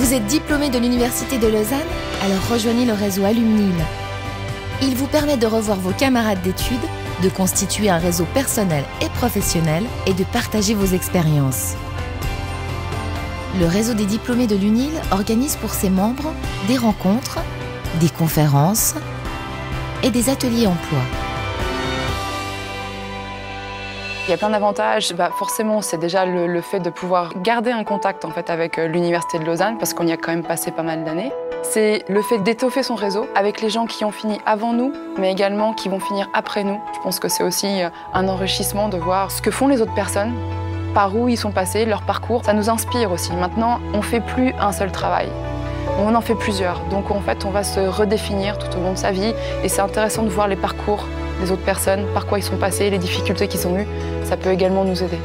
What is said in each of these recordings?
Vous êtes diplômé de l'Université de Lausanne? Alors rejoignez le réseau Alumnil. Il vous permet de revoir vos camarades d'études, de constituer un réseau personnel et professionnel et de partager vos expériences. Le réseau des diplômés de l'UNIL organise pour ses membres des rencontres, des conférences et des ateliers emploi. Il y a plein d'avantages. Forcément, c'est déjà le fait de pouvoir garder un contact en fait, avec l'Université de Lausanne, parce qu'on y a quand même passé pas mal d'années. C'est le fait d'étoffer son réseau avec les gens qui ont fini avant nous, mais également qui vont finir après nous. Je pense que c'est aussi un enrichissement de voir ce que font les autres personnes, par où ils sont passés, leur parcours. Ça nous inspire aussi. Maintenant, on ne fait plus un seul travail. On en fait plusieurs. Donc en fait, on va se redéfinir tout au long de sa vie. Et c'est intéressant de voir les parcours des autres personnes, par quoi ils sont passés, les difficultés qu'ils ont eues. Ça peut également nous aider.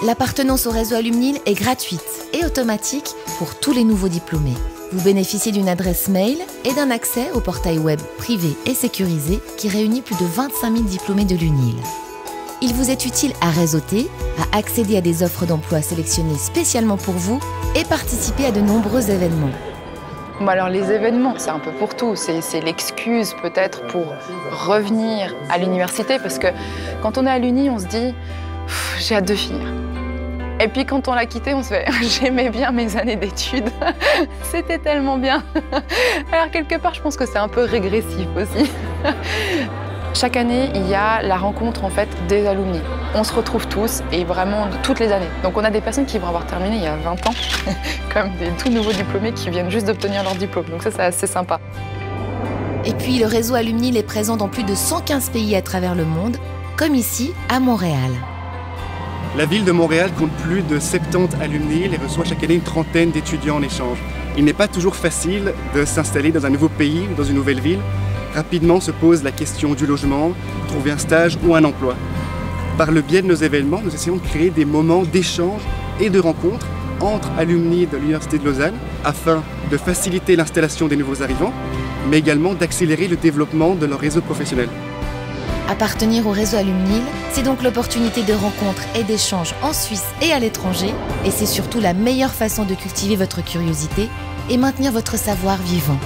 L'appartenance au réseau Alumnil est gratuite et automatique pour tous les nouveaux diplômés. Vous bénéficiez d'une adresse mail et d'un accès au portail web privé et sécurisé qui réunit plus de 25 000 diplômés de l'UNIL. Il vous est utile à réseauter, à accéder à des offres d'emploi sélectionnées spécialement pour vous et participer à de nombreux événements. Alors les événements, c'est un peu pour tout. C'est l'excuse peut-être pour revenir à l'université parce que quand on est à l'Uni, on se dit « j'ai hâte de finir ». Et puis quand on l'a quitté, on se fait « j'aimais bien mes années d'études, c'était tellement bien ». Alors quelque part, je pense que c'est un peu régressif aussi. Chaque année, il y a la rencontre en fait, des alumni. On se retrouve tous et vraiment toutes les années. Donc on a des personnes qui vont avoir terminé il y a 20 ans, comme des tout nouveaux diplômés qui viennent juste d'obtenir leur diplôme. Donc ça, c'est assez sympa. Et puis le réseau Alumnil est présent dans plus de 115 pays à travers le monde, comme ici à Montréal. La ville de Montréal compte plus de 70 Alumnil et reçoit chaque année une trentaine d'étudiants en échange. Il n'est pas toujours facile de s'installer dans un nouveau pays ou dans une nouvelle ville. Rapidement se pose la question du logement, trouver un stage ou un emploi. Par le biais de nos événements, nous essayons de créer des moments d'échange et de rencontre entre alumni de l'Université de Lausanne afin de faciliter l'installation des nouveaux arrivants, mais également d'accélérer le développement de leur réseau professionnel. Appartenir au réseau Alumnil, c'est donc l'opportunité de rencontres et d'échanges en Suisse et à l'étranger, et c'est surtout la meilleure façon de cultiver votre curiosité et maintenir votre savoir vivant.